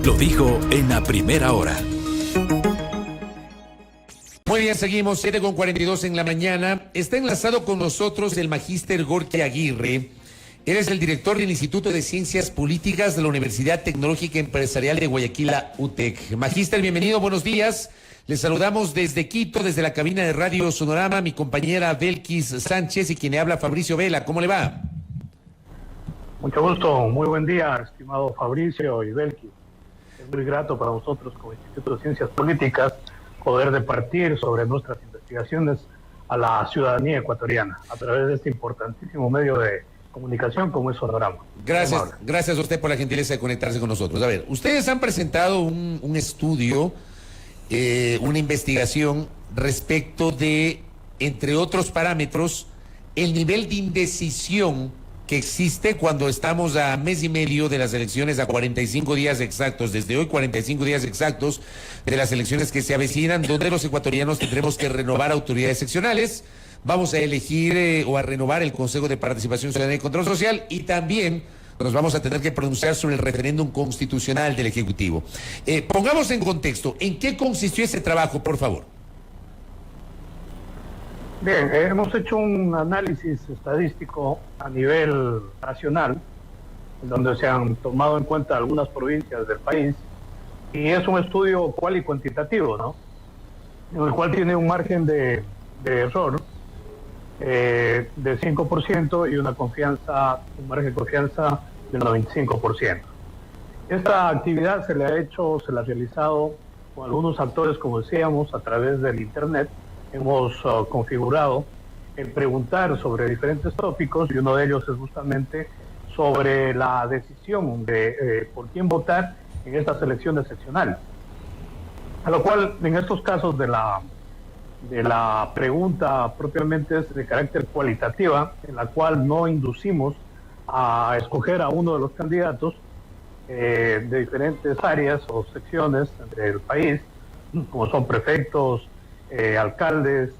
Lo dijo en la primera hora. Muy bien, seguimos, 7:42 en la mañana. Está enlazado con nosotros el magíster Gorky Aguirre. Él es el director del Instituto de Ciencias Políticas de la Universidad Tecnológica Empresarial de Guayaquil, la UTEC. Magíster, bienvenido, buenos días. Les saludamos desde Quito, desde la cabina de Radio Sonorama, mi compañera Belkis Sánchez y quien le habla Fabricio Vela. ¿Cómo le va? Mucho gusto, muy buen día, estimado Fabricio y Belkis. Es muy grato para nosotros como Instituto de Ciencias Políticas poder departir sobre nuestras investigaciones a la ciudadanía ecuatoriana a través de este importantísimo medio de comunicación como es Sonorama. Gracias a usted por la gentileza de conectarse con nosotros. A ver, ustedes han presentado un estudio, una investigación respecto de, entre otros parámetros, el nivel de indecisión que existe cuando estamos a mes y medio de las elecciones, a 45 días exactos, desde hoy 45 días exactos de las elecciones que se avecinan, donde los ecuatorianos tendremos que renovar autoridades seccionales, vamos a elegir o a renovar el Consejo de Participación Ciudadana y Control Social y también nos vamos a tener que pronunciar sobre el referéndum constitucional del Ejecutivo. Pongamos en contexto, ¿en qué consistió ese trabajo, por favor? Bien, hemos hecho un análisis estadístico a nivel nacional, donde se han tomado en cuenta algunas provincias del país, y es un estudio cual y cuantitativo, ¿no? En el cual tiene un margen de error de 5% y un margen de confianza del 95%. Esta actividad se la ha realizado con algunos actores, como decíamos, a través del Internet. Hemos configurado el preguntar sobre diferentes tópicos y uno de ellos es justamente sobre la decisión de por quién votar en estas elecciones seccionales. A lo cual, en estos casos de la pregunta propiamente es de carácter cualitativa, en la cual no inducimos a escoger a uno de los candidatos de diferentes áreas o secciones del país, como son prefectos, alcaldes,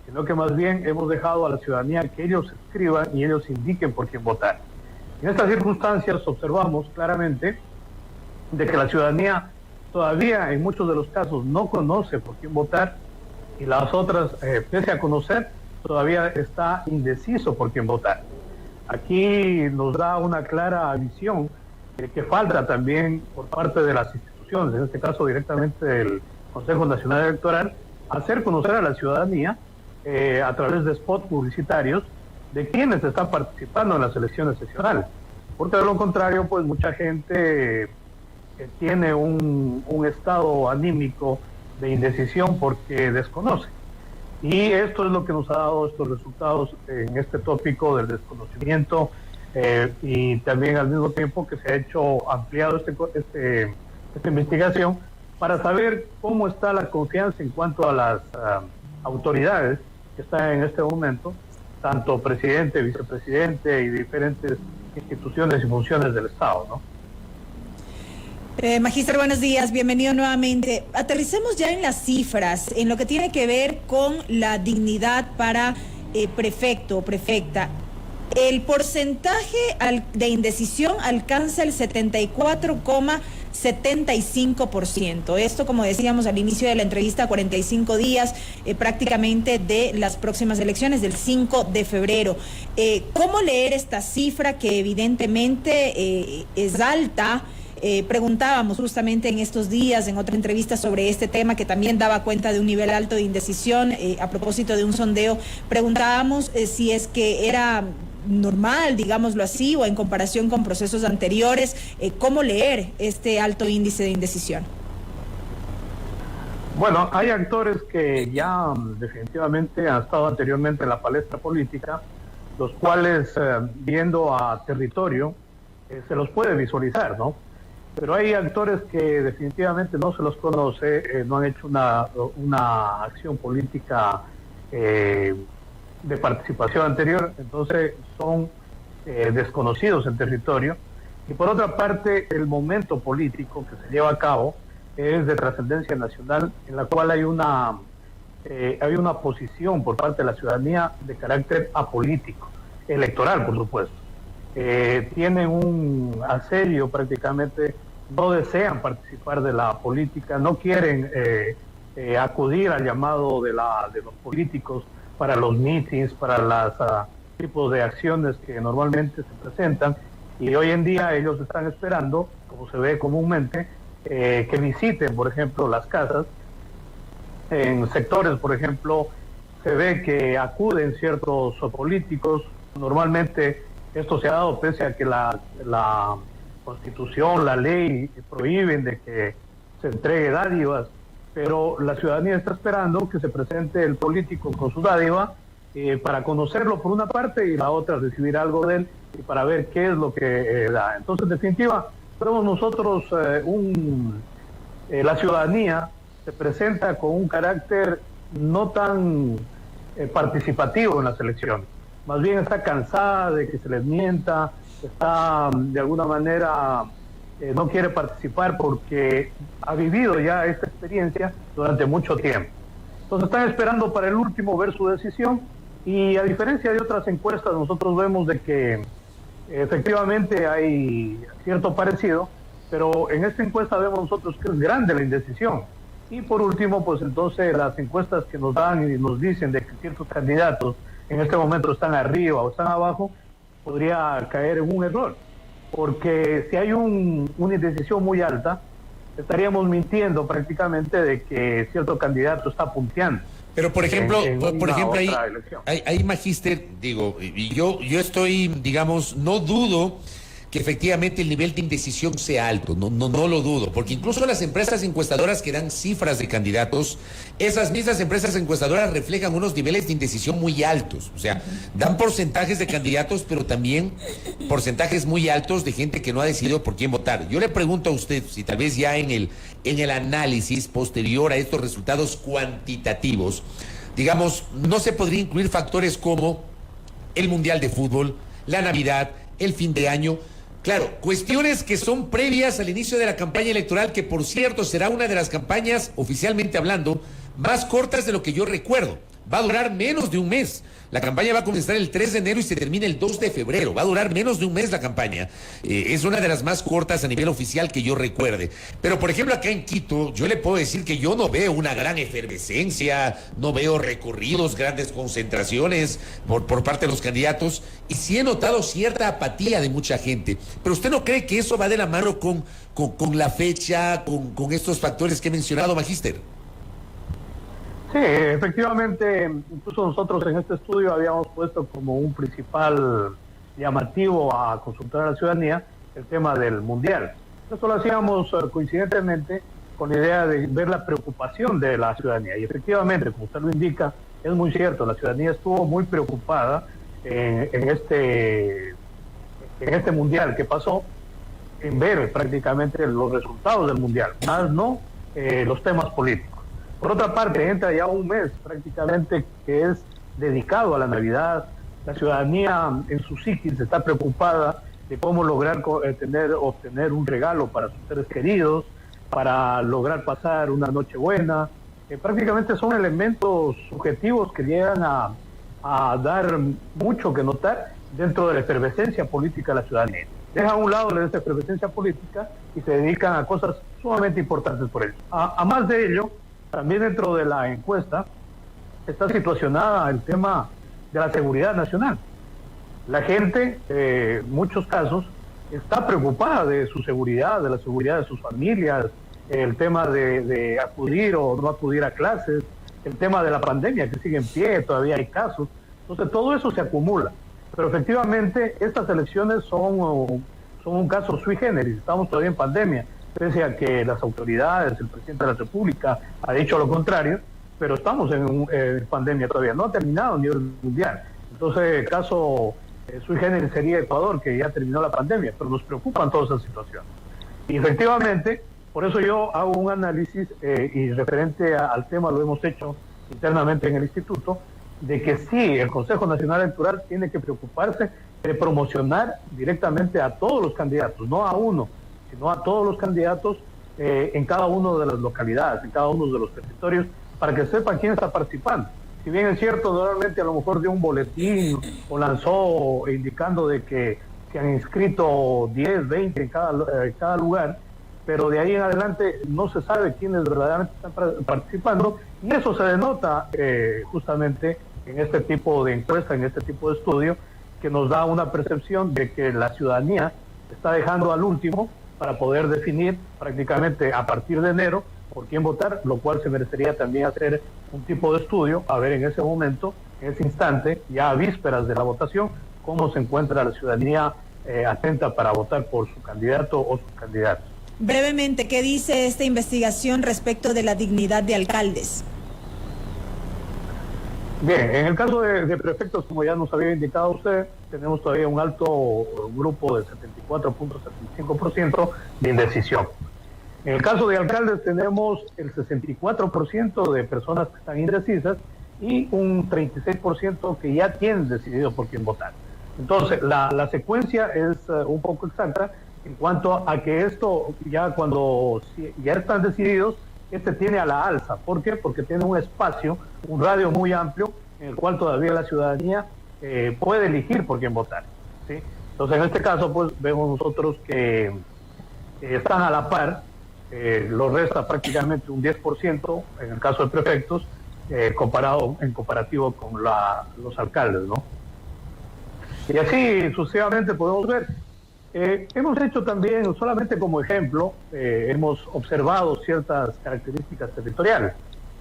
sino que más bien hemos dejado a la ciudadanía que ellos escriban y ellos indiquen por quién votar. En estas circunstancias observamos claramente de que la ciudadanía todavía en muchos de los casos no conoce por quién votar y las otras, pese a conocer, todavía está indeciso por quién votar. Aquí nos da una clara visión que falta también por parte de las instituciones, en este caso directamente del Consejo Nacional Electoral, hacer conocer a la ciudadanía a través de spots publicitarios de quienes están participando en las elecciones seccionales. Porque de lo contrario, pues mucha gente tiene un estado anímico de indecisión porque desconoce. Y esto es lo que nos ha dado estos resultados en este tópico del desconocimiento y también al mismo tiempo que se ha hecho ampliado esta investigación para saber cómo está la confianza en cuanto a las autoridades que están en este momento, tanto presidente, vicepresidente y diferentes instituciones y funciones del Estado, ¿no? Magíster, buenos días, bienvenido nuevamente. Aterricemos ya en las cifras, en lo que tiene que ver con la dignidad para prefecto o prefecta. El porcentaje de indecisión alcanza el 74,75%. Esto, como decíamos al inicio de la entrevista, 45 días prácticamente de las próximas elecciones, del 5 de febrero. ¿Cómo leer esta cifra que evidentemente es alta? Preguntábamos justamente en estos días, en otra entrevista sobre este tema que también daba cuenta de un nivel alto de indecisión, a propósito de un sondeo, preguntábamos si es que era normal, digámoslo así, o en comparación con procesos anteriores, ¿cómo leer este alto índice de indecisión? Bueno, hay actores que ya definitivamente han estado anteriormente en la palestra política, los cuales, viendo a territorio, se los puede visualizar, ¿no? Pero hay actores que definitivamente no se los conoce, no han hecho una acción política de participación anterior, entonces son desconocidos en territorio. Y por otra parte, el momento político que se lleva a cabo es de trascendencia nacional, en la cual hay una posición por parte de la ciudadanía de carácter apolítico, electoral, por supuesto. Tienen un asedio prácticamente no desean participar de la política, no quieren acudir al llamado de los políticos para los mítines, para los tipos de acciones que normalmente se presentan, y hoy en día ellos están esperando, como se ve comúnmente, que visiten, por ejemplo, las casas. En sectores, por ejemplo, se ve que acuden ciertos políticos. Normalmente esto se ha dado pese a que la Constitución, la ley prohíben de que se entregue dádivas, pero la ciudadanía está esperando que se presente el político con su dádiva para conocerlo por una parte y la otra recibir algo de él y para ver qué es lo que da. Entonces, en definitiva, tenemos nosotros la ciudadanía se presenta con un carácter no tan participativo en las elecciones. Más bien está cansada de que se les mienta, está de alguna manera no quiere participar porque ha vivido ya esta experiencia durante mucho tiempo. Entonces están esperando para el último ver su decisión, y a diferencia de otras encuestas nosotros vemos de que efectivamente hay cierto parecido, pero en esta encuesta vemos nosotros que es grande la indecisión. Y por último, pues entonces las encuestas que nos dan y nos dicen de que ciertos candidatos en este momento están arriba o están abajo, podría caer en un error, porque si hay una indecisión muy alta, estaríamos mintiendo prácticamente de que cierto candidato está punteando. Pero por ejemplo, ahí Magíster, digo, y yo estoy, digamos, no dudo que efectivamente el nivel de indecisión sea alto, no lo dudo, porque incluso las empresas encuestadoras que dan cifras de candidatos, esas mismas empresas encuestadoras reflejan unos niveles de indecisión muy altos, o sea, dan porcentajes de candidatos, pero también porcentajes muy altos de gente que no ha decidido por quién votar. Yo le pregunto a usted, si tal vez ya en el análisis posterior a estos resultados cuantitativos, digamos, no se podría incluir factores como el Mundial de Fútbol, la Navidad, el fin de año. Claro, cuestiones que son previas al inicio de la campaña electoral, que por cierto será una de las campañas, oficialmente hablando, más cortas de lo que yo recuerdo. Va a durar menos de un mes. La campaña va a comenzar el 3 de enero y se termina el 2 de febrero. Va a durar menos de un mes la campaña. Es una de las más cortas a nivel oficial que yo recuerde. Pero, por ejemplo, acá en Quito, yo le puedo decir que yo no veo una gran efervescencia, no veo recorridos, grandes concentraciones por parte de los candidatos. Y sí he notado cierta apatía de mucha gente. Pero ¿usted no cree que eso va de la mano con la fecha, con estos factores que he mencionado, Magíster? Sí, efectivamente, incluso nosotros en este estudio habíamos puesto como un principal llamativo a consultar a la ciudadanía el tema del Mundial. Eso lo hacíamos coincidentemente con la idea de ver la preocupación de la ciudadanía. Y efectivamente, como usted lo indica, es muy cierto, la ciudadanía estuvo muy preocupada en este Mundial que pasó, en ver prácticamente los resultados del Mundial, más no los temas políticos. Por otra parte, entra ya un mes prácticamente que es dedicado a la Navidad. La ciudadanía en su psiquis está preocupada de cómo lograr obtener un regalo para sus seres queridos, para lograr pasar una noche buena. Prácticamente son elementos subjetivos que llegan a dar mucho que notar dentro de la efervescencia política de la ciudadanía. Dejan a un lado esa efervescencia política y se dedican a cosas sumamente importantes por ello. A más de ello, también dentro de la encuesta está situacionada el tema de la seguridad nacional. La gente, en muchos casos, está preocupada de su seguridad, de la seguridad de sus familias, el tema de acudir o no acudir a clases, el tema de la pandemia que sigue en pie, todavía hay casos. Entonces todo eso se acumula. Pero efectivamente estas elecciones son un caso sui generis, estamos todavía en pandemia. Pese a que las autoridades, el presidente de la República ha dicho lo contrario, pero estamos en pandemia todavía, no ha terminado a nivel mundial. Entonces, el caso sui generis sería Ecuador, que ya terminó la pandemia, pero nos preocupan todas esas situaciones. Y efectivamente, por eso yo hago un análisis y referente al tema lo hemos hecho internamente en el instituto, de que sí, el Consejo Nacional Electoral tiene que preocuparse de promocionar directamente a todos los candidatos, no a uno, sino a todos los candidatos en cada una de las localidades, en cada uno de los territorios, para que sepan quién está participando. Si bien es cierto, normalmente a lo mejor dio un boletín o lanzó indicando de que se han inscrito 10, 20 en cada lugar, pero de ahí en adelante no se sabe quiénes verdaderamente están participando, y eso se denota justamente en este tipo de encuesta, en este tipo de estudio, que nos da una percepción de que la ciudadanía está dejando al último para poder definir prácticamente a partir de enero por quién votar, lo cual se merecería también hacer un tipo de estudio, a ver en ese momento, en ese instante, ya a vísperas de la votación, cómo se encuentra la ciudadanía atenta para votar por su candidato o sus candidatos. Brevemente, ¿qué dice esta investigación respecto de la dignidad de alcaldes? Bien, en el caso de prefectos, como ya nos había indicado usted, tenemos todavía un alto grupo de 74.75% de indecisión. En el caso de alcaldes tenemos el 64% de personas que están indecisas y un 36% que ya tienen decidido por quién votar. Entonces, la secuencia es un poco exacta en cuanto a que esto ya cuando ya están decididos, tiene a la alza. ¿Por qué? Porque tiene un espacio, un radio muy amplio en el cual todavía la ciudadanía puede elegir por quién votar, ¿sí? Entonces, en este caso, pues vemos nosotros que están a la par, lo resta prácticamente un 10% en el caso de prefectos, en comparativo con los alcaldes, ¿no? Y así sucesivamente podemos ver. Hemos hecho también, solamente como ejemplo, hemos observado ciertas características territoriales.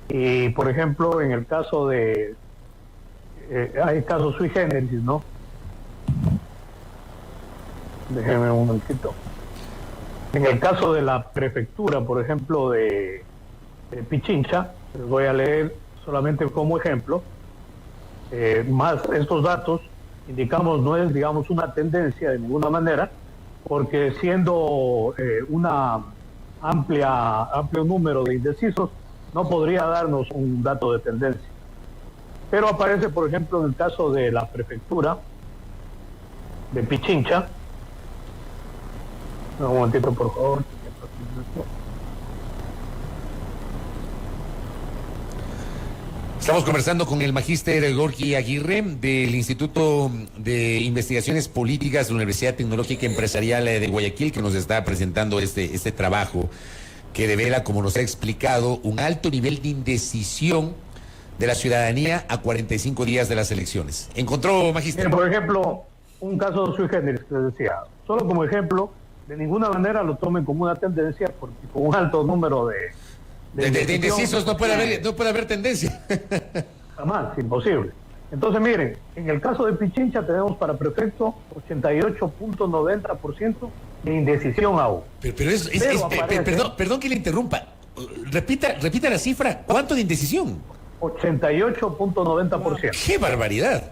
Y, por ejemplo, en el caso de... hay casos sui generis, ¿no? Déjenme un momentito. En el caso de la prefectura, por ejemplo, de Pichincha, les voy a leer solamente como ejemplo, más estos datos, indicamos, no es, digamos, una tendencia de ninguna manera, porque siendo una amplio número de indecisos, no podría darnos un dato de tendencia. Pero aparece, por ejemplo, en el caso de la prefectura de Pichincha. Un momentito, por favor. Estamos conversando con el magíster Gorky Aguirre del Instituto de Investigaciones Políticas de la Universidad Tecnológica Empresarial de Guayaquil, que nos está presentando este trabajo que devela, como nos ha explicado, un alto nivel de indecisión de la ciudadanía a 45 días de las elecciones. ¿Encontró, magíster? Por ejemplo, un caso sui generis que les decía, solo como ejemplo, de ninguna manera lo tomen como una tendencia, porque con un alto número de indecisos no puede haber tendencia. Jamás, imposible. Entonces, miren, en el caso de Pichincha tenemos para prefecto 88.90% de indecisión aún. Perdón que le interrumpa. Repita la cifra. ¿Cuánto de indecisión? 88.90%. ¡Qué barbaridad!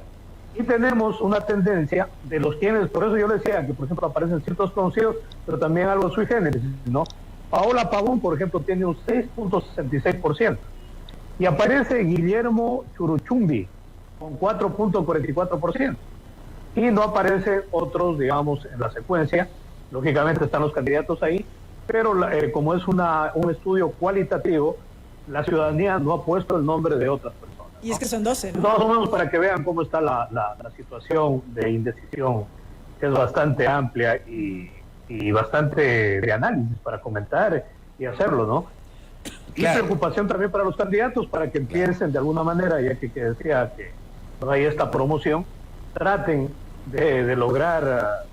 Y tenemos una tendencia de los quienes, por eso yo les decía que, por ejemplo, aparecen ciertos conocidos, pero también algo sui generis, ¿no? Paola Pavón, por ejemplo, tiene un 6.66%. Y aparece Guillermo Churuchumbi con 4.44%. Y no aparecen otros, digamos, en la secuencia. Lógicamente están los candidatos ahí, pero como es un estudio cualitativo, la ciudadanía no ha puesto el nombre de otras personas, ¿no? Y es que son 12, ¿no? Más o menos para que vean cómo está la situación de indecisión, que es bastante amplia y bastante de análisis para comentar y hacerlo, ¿no? Y claro, preocupación también para los candidatos, para que empiecen de alguna manera, ya que decía que no hay esta promoción, traten de lograr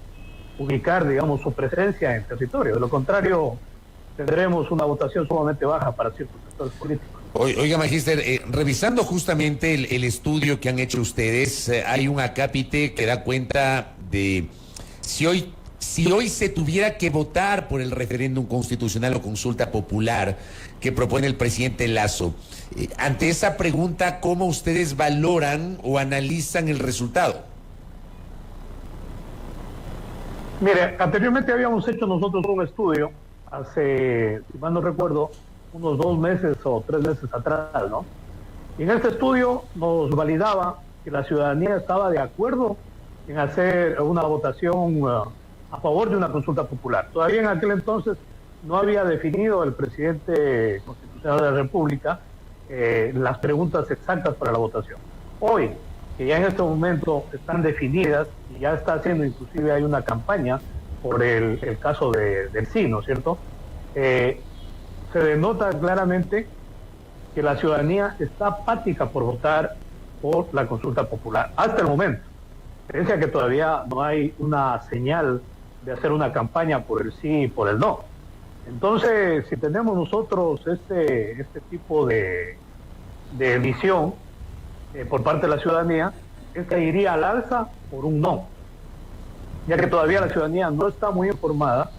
ubicar, digamos, su presencia en territorio. De lo contrario, tendremos una votación sumamente baja para ciertos sectores políticos. Oiga, magíster, revisando justamente el estudio que han hecho ustedes, hay un acápite que da cuenta de si hoy se tuviera que votar por el referéndum constitucional o consulta popular que propone el presidente Lasso, ante esa pregunta, ¿cómo ustedes valoran o analizan el resultado? Mire, anteriormente habíamos hecho nosotros un estudio hace, si mal no recuerdo, unos 2 meses o 3 meses atrás, ¿no? Y en este estudio nos validaba que la ciudadanía estaba de acuerdo en hacer una votación a favor de una consulta popular. Todavía en aquel entonces no había definido el presidente constitucional de la República las preguntas exactas para la votación. Hoy, que ya en este momento están definidas y ya está haciendo, inclusive hay una campaña por el caso del sí, ¿no es cierto? se denota claramente que la ciudadanía está apática por votar por la consulta popular hasta el momento. Parece que todavía no hay una señal de hacer una campaña por el sí y por el no. Entonces, si tenemos nosotros este tipo de visión por parte de la ciudadanía, esta iría al alza por un no, ya que todavía la ciudadanía no está muy informada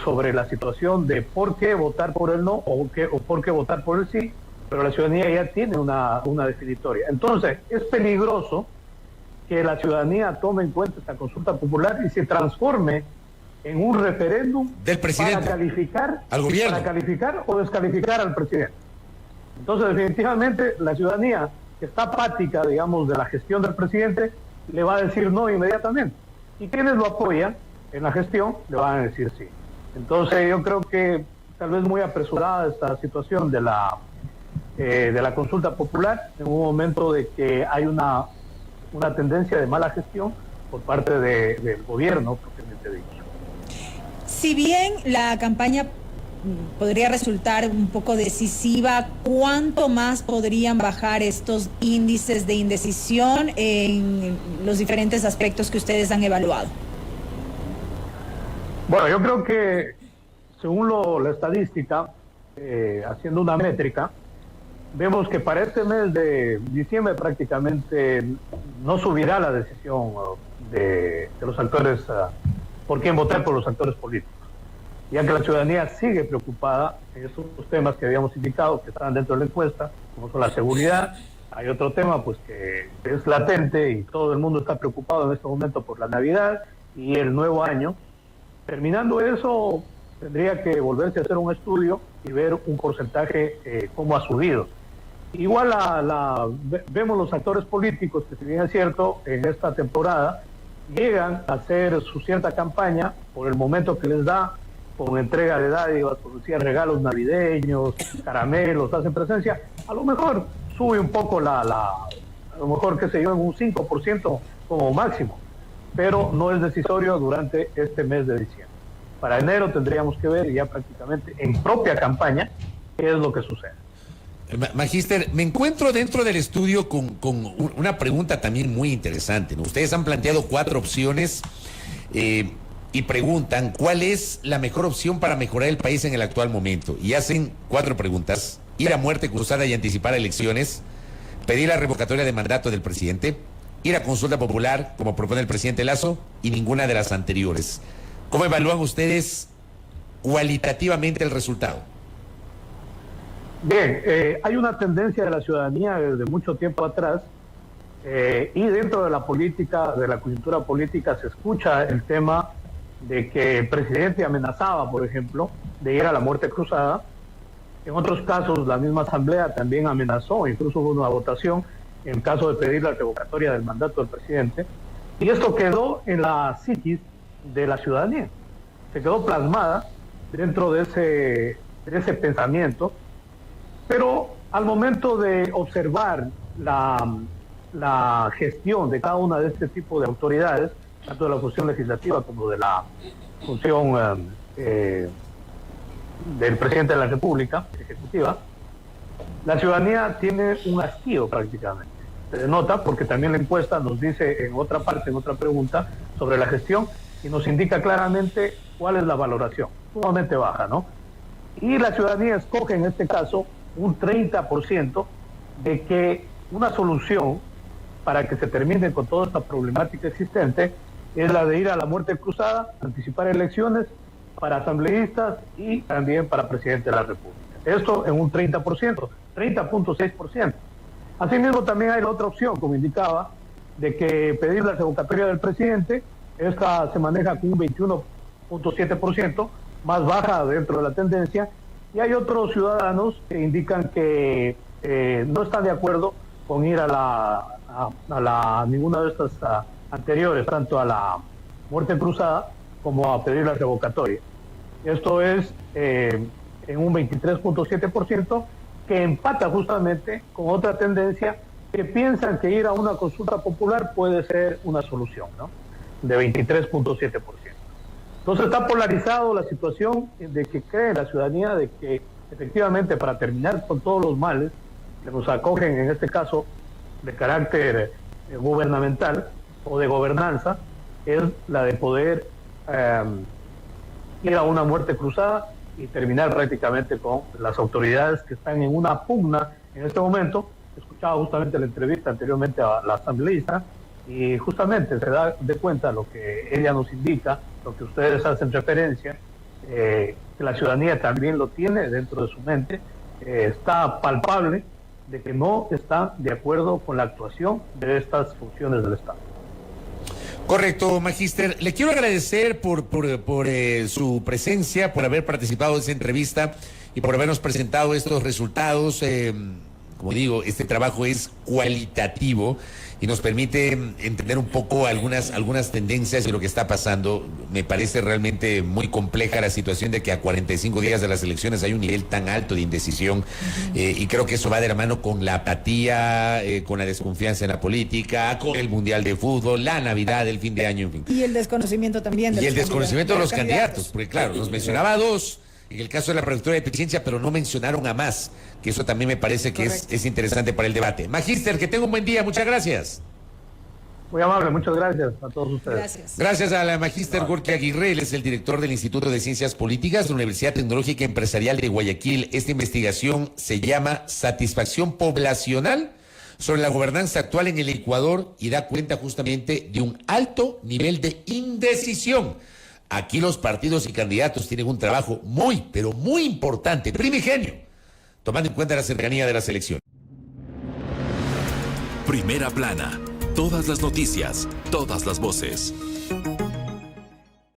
sobre la situación de por qué votar por el no o por qué votar por el sí, pero la ciudadanía ya tiene una definitoria. Entonces, es peligroso que la ciudadanía tome en cuenta esta consulta popular y se transforme en un referéndum del presidente para calificar al gobierno, para calificar o descalificar al presidente. Entonces, definitivamente, la ciudadanía que está apática, digamos, de la gestión del presidente, le va a decir no inmediatamente. Y quienes lo apoyan en la gestión le van a decir sí. Entonces, yo creo que tal vez muy apresurada esta situación de la consulta popular, en un momento de que hay una tendencia de mala gestión por parte del gobierno, propiamente dicho. Si bien la campaña podría resultar un poco decisiva, ¿cuánto más podrían bajar estos índices de indecisión en los diferentes aspectos que ustedes han evaluado? Bueno, yo creo que según la estadística, haciendo una métrica, vemos que para este mes de diciembre prácticamente no subirá la decisión de los actores, por quién votar por los actores políticos, ya que la ciudadanía sigue preocupada en estos temas que habíamos indicado, que están dentro de la encuesta, como son la seguridad. Hay otro tema pues que es latente y todo el mundo está preocupado en este momento por la Navidad y el nuevo año. Terminando eso, tendría que volverse a hacer un estudio y ver un porcentaje cómo ha subido. Igual vemos los actores políticos que, si bien es cierto, en esta temporada llegan a hacer su cierta campaña por el momento que les da, con entrega de dádivas, por decir, regalos navideños, caramelos, hacen presencia. A lo mejor sube un poco a lo mejor, qué sé yo, en un 5% como máximo, pero no es decisorio durante este mes de diciembre. Para enero tendríamos que ver ya prácticamente en propia campaña qué es lo que sucede. Magíster, me encuentro dentro del estudio con una pregunta también muy interesante, ¿no? Ustedes han planteado 4 opciones y preguntan cuál es la mejor opción para mejorar el país en el actual momento. Y hacen 4 preguntas: ir a muerte cruzada y anticipar elecciones, pedir la revocatoria de mandato del presidente, ir a consulta popular, como propone el presidente Lasso, y ninguna de las anteriores. ¿Cómo evalúan ustedes cualitativamente el resultado? Bien, hay una tendencia de la ciudadanía desde mucho tiempo atrás, y dentro de la política, de la coyuntura política, se escucha el tema de que el presidente amenazaba, por ejemplo, de ir a la muerte cruzada. En otros casos, la misma asamblea también amenazó, incluso hubo una votación en caso de pedir la revocatoria del mandato del presidente, y esto quedó en la psiquis de la ciudadanía, se quedó plasmada dentro de ese pensamiento. Pero al momento de observar la gestión de cada una de este tipo de autoridades, tanto de la función legislativa como de la función del presidente de la República, ejecutiva, la ciudadanía tiene un hastío prácticamente. Se denota porque también la encuesta nos dice en otra parte, en otra pregunta, sobre la gestión, y nos indica claramente cuál es la valoración, sumamente baja, ¿no? Y la ciudadanía escoge en este caso un 30% de que una solución para que se termine con toda esta problemática existente es la de ir a la muerte cruzada, anticipar elecciones para asambleístas y también para presidente de la República. Esto en un 30%, 30.6%. Asimismo, también hay la otra opción, como indicaba, de que pedir la revocatoria del presidente. Esta se maneja con un 21.7%, más baja dentro de la tendencia. Y hay otros ciudadanos que indican que no están de acuerdo con ir a ninguna de estas anteriores, tanto a la muerte cruzada como a pedir la revocatoria. Esto es en un 23.7%, que empata justamente con otra tendencia que piensan que ir a una consulta popular puede ser una solución, ¿no? De 23.7%. Entonces está polarizado la situación de que cree la ciudadanía de que efectivamente para terminar con todos los males que nos acogen en este caso de carácter gubernamental o de gobernanza es la de poder ir a una muerte cruzada y terminar prácticamente con las autoridades que están en una pugna en este momento. Escuchaba justamente la entrevista anteriormente a la asambleísta y justamente se da de cuenta lo que ella nos indica, lo que ustedes hacen referencia, que la ciudadanía también lo tiene dentro de su mente, está palpable de que no está de acuerdo con la actuación de estas funciones del Estado. Correcto, magíster. Le quiero agradecer por su presencia, por haber participado en esta entrevista y por habernos presentado estos resultados. Como digo, este trabajo es cualitativo y nos permite entender un poco algunas tendencias de lo que está pasando. Me parece realmente muy compleja la situación de que a 45 días de las elecciones hay un nivel tan alto de indecisión y creo que eso va de la mano con la apatía, con la desconfianza en la política, con el Mundial de Fútbol, la Navidad, el fin de año, en fin. Y el desconocimiento también de y el desconocimiento de los candidatos, porque claro, nos mencionaba a dos, en el caso de la productora de eficiencia, pero no mencionaron a más, que eso también me parece que es interesante para el debate. Magíster, que tenga un buen día, muchas gracias. Muy amable, muchas gracias a todos ustedes. Gracias a la magíster Gorky Aguirre, él es el director del Instituto de Ciencias Políticas de la Universidad Tecnológica Empresarial de Guayaquil. Esta investigación se llama Satisfacción Poblacional sobre la gobernanza actual en el Ecuador y da cuenta justamente de un alto nivel de indecisión. Aquí los partidos y candidatos tienen un trabajo muy, pero muy importante, primigenio, tomando en cuenta la cercanía de las elecciones. Primera plana. Todas las noticias, todas las voces.